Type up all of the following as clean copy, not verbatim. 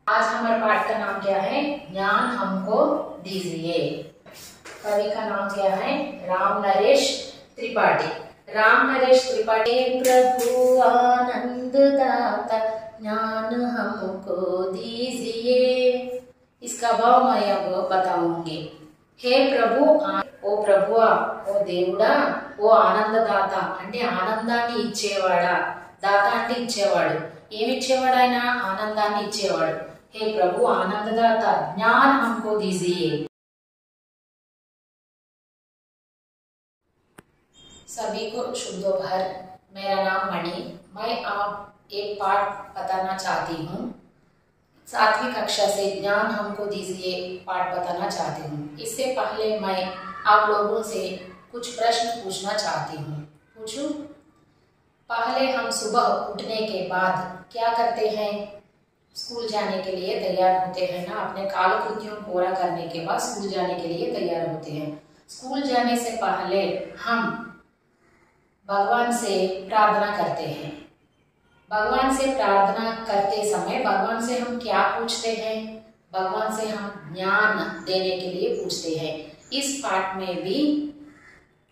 आज हमारे पाठ का नाम क्या है? ज्ञान हमको दीजिए। कवि का नाम क्या है? राम नरेश त्रिपाठी। राम नरेश त्रिपाठी। प्रभु आनंद दाता ज्ञान हमको दीजिए। इसका भाव मैं अब बताऊंगी। हे प्रभु, ఓ ప్రభువా, ఓ దేవుడా, ఓ ఆనందదాత అంటే ఆనందాన్ని ఇచ్చేవాడా. దాత అంటే ఇచ్చేవాడు. ఏమి ఇచ్చేవాడు ఆయన? ఆనందాన్ని ఇచ్చేవాడు. हे प्रभु आनंददाता ज्ञान हमको दीजिए। सभी को शुभ दोपहर। मेरा नाम मणि। मैं आप एक पाठ बताना चाहती हूँ। 7वीं कक्षा से ज्ञान हमको दीजिए पाठ बताना चाहती हूँ। इससे पहले मैं आप लोगों से कुछ प्रश्न पूछना चाहती हूँ। पूछूं? पहले हम सुबह उठने के बाद क्या करते हैं? स्कूल जाने के लिए तैयार होते हैं ना। अपने कालकृत्यों पूरा करने के बाद स्कूल जाने के लिए तैयार होते हैं। स्कूल जाने से पहले हम भगवान से प्रार्थना करते हैं। भगवान से प्रार्थना करते समय भगवान से हम क्या पूछते हैं? भगवान से हम ज्ञान देने के लिए पूछते हैं। इस पाठ में भी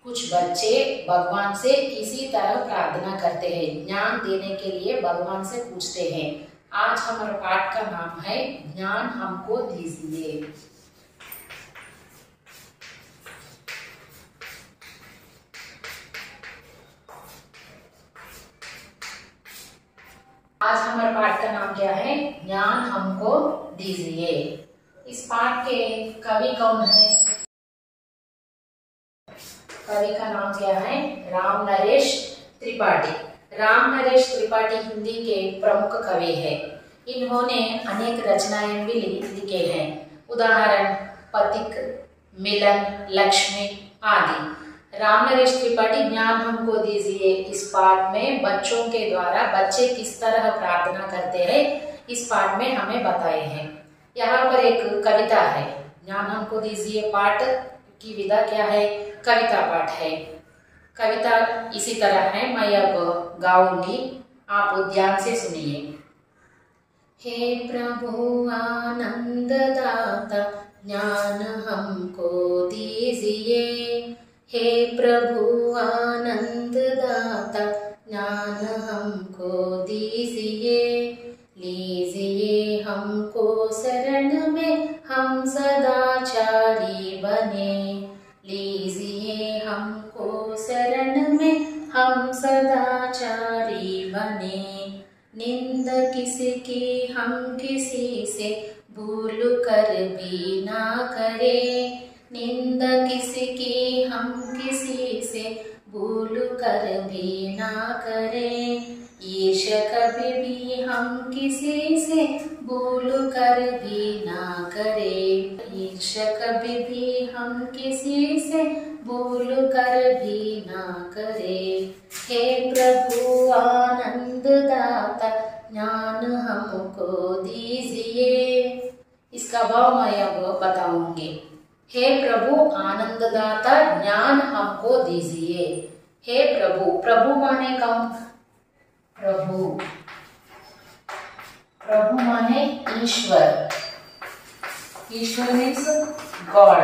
कुछ बच्चे भगवान से इसी तरह प्रार्थना करते हैं, ज्ञान देने के लिए भगवान से पूछते हैं। आज हमारे पाठ का नाम है ज्ञान हमको दीजिए। आज हमारे पाठ का नाम क्या है? ज्ञान हमको दीजिए। इस पाठ के कवि कौन है? कवि का नाम क्या है? राम नरेश त्रिपाठी। राम नरेश त्रिपाठी हिंदी के प्रमुख कवि हैं। इन्होंने अनेक रचनाएं भी लिखे हैं। उदाहरण पथिक, मिलन, लक्ष्मी आदि। राम नरेश त्रिपाठी ज्ञान हमको दीजिए इस पाठ में बच्चों के द्वारा बच्चे किस तरह प्रार्थना करते हैं इस पाठ में हमें बताए हैं। यहाँ पर एक कविता है। ज्ञान हमको दीजिए पाठ की विधा क्या है? कविता पाठ है। कविता इसी तरह है, मैं अब गाऊंगी, आप ध्यान से सुनिए। हे प्रभु आनंददाता ज्ञान हमको दीजिए। हे प्रभु आनंददाता ज्ञान हमको दीजिए। लीजिए हमको शरण में हम सदाचारी बने। लीजिए हमको शरण में हम सदाचारी बने। निंद किसकी हम किसी से भूल कर भी ना करें। निंद किसकी हम किसी से भूल कर भी ना करें। ईर्ष्या कभी भी हम किसी से भूल कर भी ना करें। ईर्ष्या कभी भी हम किसी से भूल कर भी ना करें। हे प्रभु आनंददाता ज्ञान हमको दीजिए। इसका भाव मैं अब बताऊंगी। हे प्रभु आनंददाता ज्ञान हमको दीजिए। हे प्रभु, प्रभु माने कौन? प्रभु, प्रभु माने ईश्वर। ईश्वर मीन्स गॉड।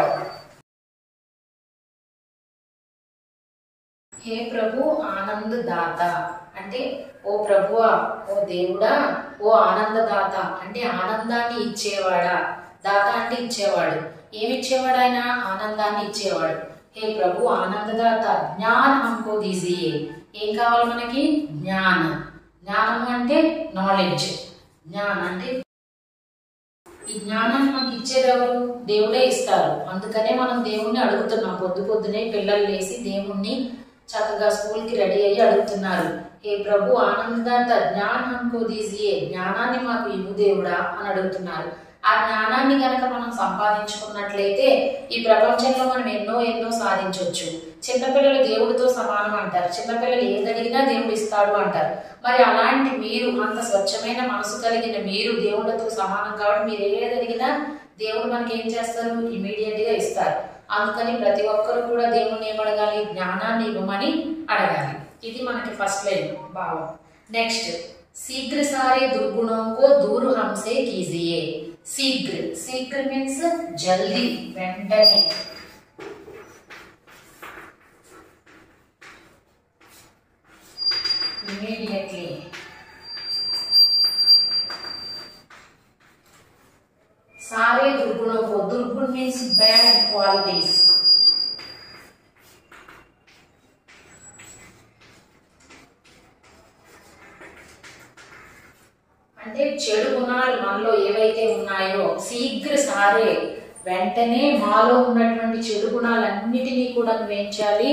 हे प्रभु आनंददाता అంటే ఓ ప్రభువా, ఓ దేవుడా, ఓ ఆనందదాత అంటే ఆనందాన్ని ఇచ్చేవాడా. దాత అంటే ఇచ్చేవాడు. ఏమి ఇచ్చేవాడు ఆయన? ఆనందాన్ని ఇచ్చేవాడు. హే ప్రభు ఆనందదాత జ్ఞాన్ హమ్కో దీజియే। ఏం కావాలి మనకి? జ్ఞానం. జ్ఞానం అంటే నాలెడ్జ్. జ్ఞానం అంటే ఈ జ్ఞానాన్ని మనకి ఇచ్చేది ఎవరు? దేవుడే ఇస్తారు. అందుకనే మనం దేవుణ్ణి అడుగుతున్నాం. పొద్దునే పిల్లలు లేసి దేవుణ్ణి చక్కగా స్కూల్ కి రెడీ అయ్యి అడుగుతున్నారు. హే ప్రభు ఆనందదాత జ్ఞాన్ హమ్కో దీజియే, జ్ఞానాన్ని మాకు ఇవ్వు దేవుడా అని అడుగుతున్నారు. ఆ జ్ఞానాన్ని గనక మనం సంపాదించుకున్నట్లయితే ఈ ప్రపంచంలో మనం ఎన్నో సాధించవచ్చు. చిన్నపిల్లలు దేవుడితో సమానం అంటారు. చిన్నపిల్లలు ఏదడిగినా దేవుడు ఇస్తాడు అంటారు. మరి అలాంటి మీరు, అంత స్వచ్ఛమైన మనసు కలిగిన మీరు దేవుడితో సమానం కాబట్టి మీరు ఏదడిగినా దేవుడు మనకి ఏం చేస్తారు? ఇమీడియట్ గా ఇస్తారు. అందుకని ప్రతి ఒక్కరు కూడా దేవుణ్ణి ఏమడగాలి? జ్ఞానాన్ని ఇవ్వమని అడగాలి. ఇది మనకి ఫస్ట్ లైన్ భావం. నెక్స్ట్ शीघ्र सारे दुर्गुणों को दूर हमसे कीजिए। शीघ्र, शीघ्र मीन्स जल्दी, వెంటనే, immediately। सारे दुर्गुणों को, दुर्गुण मीन्स बैड क्वालिटीज, అంటే చెడు గుణాలు మనలో ఏవైతే ఉన్నాయో, శీఘ్ర సారే వెంటనే మాలో ఉన్నటువంటి చెడు గుణాలన్నిటినీ కూడా నువ్వేం చేయాలి,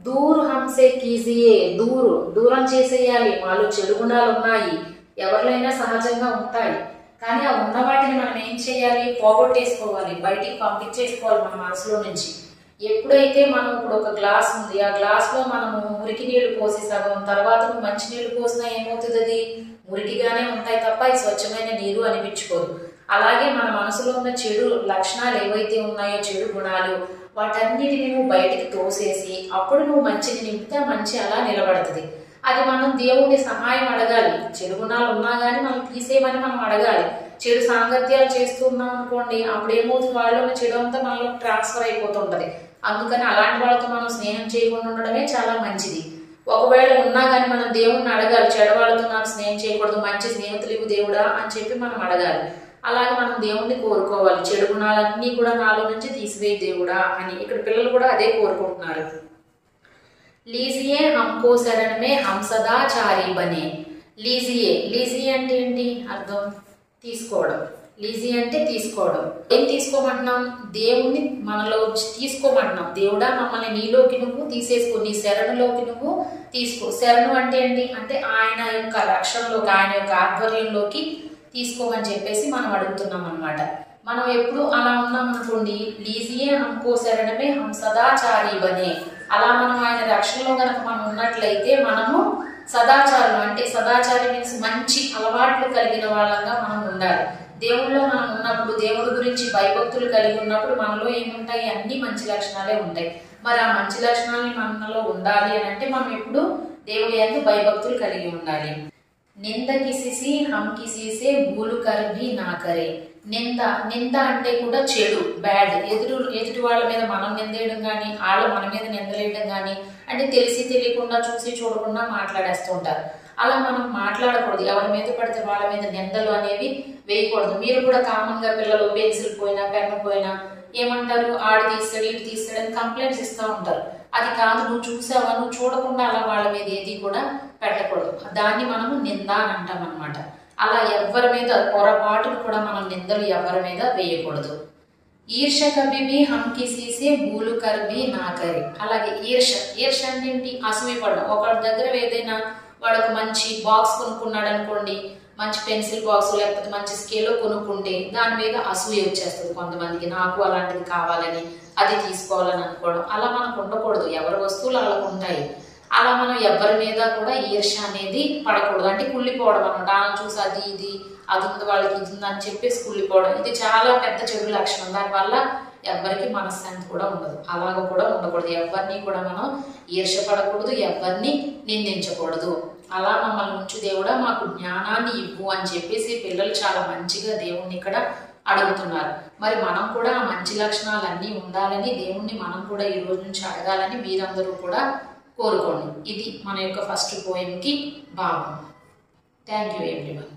దూర్ హంసే కీజియే, దూరం చేసేయాలి. మాలో చెడు గుణాలు ఉన్నాయి, ఎవరినైనా సహజంగా ఉంటాయి, కానీ ఆ ఉన్న వాటిని మనం ఏం చేయాలి, పోగొట్టేసుకోవాలి, బయటికి పంపించేసుకోవాలి మన మనసులో నుంచి. ఎప్పుడైతే మనం ఇప్పుడు ఒక గ్లాస్ ఉంది, ఆ గ్లాస్ లో మనము మురికి నీళ్లు పోసి సగం, తర్వాత మంచి నీళ్లు పోసినా ఏమవుతుంది, అది మురికిగానే ఉంటాయి తప్ప అది స్వచ్ఛమైన నీరు అనిపించుకోదు. అలాగే మన మనసులో ఉన్న చెడు లక్షణాలు ఏవైతే ఉన్నాయో, చెడు గుణాలు, వాటన్నిటిని నువ్వు బయటికి తోసేసి అప్పుడు నువ్వు మంచిని నింపితే మంచి అలా నిలబడుతుంది. అది మనం దేవుడి సహాయం అడగాలి. చెడు గుణాలు ఉన్నా గానీ మనం తీసేయమని మనం అడగాలి. చెడు సాంగత్యాలు చేస్తున్నాం అనుకోండి, అప్పుడు ఏమవుతుంది, వాళ్ళలో చెడు అంతా మనలో ట్రాన్స్ఫర్ అయిపోతుంటది. అందుకని అలాంటి వాళ్ళతో మనం స్నేహం చేయకుండా ఉండడమే చాలా మంచిది. ఒకవేళ ఉన్నా కానీ మనం దేవుడిని అడగాలి, చెడవాళ్ళతో నాకు స్నేహం చేయకూడదు, మంచి స్నేహితులు ఇవ్వు దేవుడా అని చెప్పి మనం అడగాలి. అలాగే మనం దేవుణ్ణి కోరుకోవాలి, చెడు గుణాలన్నీ కూడా నాలో నుంచి తీసివేయి దేవుడా అని. ఇక్కడ పిల్లలు కూడా అదే కోరుకుంటున్నారు. లీజియే హంకో శరణ్ మే హం సదాచారి బనే. లీజియే, లీజియే అంటే ఏంటి అర్థం, తీసుకోవడం. లీజీ అంటే తీసుకోవడం. ఏం తీసుకోమంటున్నాం, దేవుణ్ణి మనలో తీసుకోమంటున్నాం. దేవుడా మమ్మల్ని నీలోకి నువ్వు తీసేసుకో, నీ శరణులోకి నువ్వు తీసుకో. శరణు అంటే ఏంటి అంటే ఆయన యొక్క రక్షణలోకి, ఆయన యొక్క ఆధ్వర్యంలోకి తీసుకోమని చెప్పేసి మనం అడుగుతున్నాం అన్నమాట. మనం ఎప్పుడు అలా ఉన్నాం అనుకోండి, లీజియే హంకో శరణమే హం సదాచారి బనే, అలా మనం ఆయన రక్షణలో కనుక మనం ఉన్నట్లయితే మనము సదాచారం అంటే, సదాచారి మీన్స్ మంచి అలవాట్లు కలిగిన వాళ్ళంగా మనం ఉండాలి. దేవుళ్ళలో మనం ఉన్నప్పుడు, దేవుడి గురించి భయభక్తులు కలిగి ఉన్నప్పుడు మనలో ఏముంటాయి, అన్ని మంచి లక్షణాలే ఉంటాయి. మరి ఆ మంచి లక్షణాలని మనలో ఉండాలి అని అంటే మనం ఎప్పుడు దేవుడి యందు భయభక్తులు కలిగి ఉండాలి. నింద కిసిసి హం కిసిసే భూలు కర్ భీ నా కరే. నింద, నింద అంటే కూడా చెడు, బ్యాడ్. ఎదుటి వాళ్ళ మీద మనం నిందేయడం కానీ, వాళ్ళు మన మీద నిందలేయడం కానీ, అంటే తెలిసి తెలియకుండా, చూసి చూడకుండా మాట్లాడేస్తూ ఉంటారు. అలా మనం మాట్లాడకూడదు. ఎవరి మీద పడితే వాళ్ళ మీద నిందలు అనేవి వేయకూడదు. మీరు కూడా కామన్ గా పిల్లలు పెన్సిల్ పోయినా, పెన్ను పోయినా ఏమంటారు, ఆడు తీస్తాడు, ఇటు తీస్తాడని కంప్లైంట్స్ ఇస్తూ ఉంటారు. అది కాదు, నువ్వు చూసావా, నువ్వు చూడకుండా అలా వాళ్ళ మీద ఏది కూడా పెట్టకూడదు. దాన్ని మనము నింద అని అంటాం అనమాట. అలా ఎవరి మీద పొరపాటును కూడా మనం నిందలు ఎవరి మీద వేయకూడదు. ఈర్ష కభీ భీ హం కిసీ సే భూలు కర్ భీ నా కరే. అలాగే ఈర్ష, ఈర్ష అంటే ఏంటి, అసూయపడడం. ఒకరి దగ్గర ఏదైనా వాడు మంచి బాక్స్ కొనుక్కున్నాడు అనుకోండి, మంచి పెన్సిల్ బాక్స్ లేకపోతే మంచి స్కేల్ కొనుక్కుంటే దాని మీద అసూయ వచ్చేస్తుంది కొంతమందికి, నాకు అలాంటిది కావాలని, అది తీసుకోవాలని అనుకోవడం. అలా మనకు ఉండకూడదు. ఎవరి వస్తువులు వాళ్ళకు ఉంటాయి. అలా మనం ఎవరి మీద కూడా ఈర్ష అనేది పడకూడదు. అంటే కుళ్ళిపోవడం అనమాట. వాళ్ళని చూసి అది ఇది అది ఉంది, వాళ్ళకి ఇది ఉంది అని చెప్పేసి కుళ్ళిపోవడం, ఇది చాలా పెద్ద చెడు లక్షణం. దానివల్ల ఎవరికి మనశ్శాంతి కూడా ఉండదు. అలాగ కూడా ఉండకూడదు. ఎవరిని కూడా మనం ఈర్ష పడకూడదు, ఎవరిని నిందించకూడదు. అలా మమ్మల్ని ఉంచు దేవుడా, మాకు జ్ఞానాన్ని ఇవ్వు అని చెప్పేసి పిల్లలు చాలా మంచిగా దేవుణ్ణి ఇక్కడ అడుగుతున్నారు. మరి మనం కూడా ఆ మంచి లక్షణాలన్నీ ఉండాలని దేవుణ్ణి మనం కూడా ఈ రోజు నుంచి అడగాలని మీరందరూ కూడా కోరుకోండి. ఇది మన యొక్క ఫస్ట్ పోయంకి భావం. Thank you everyone.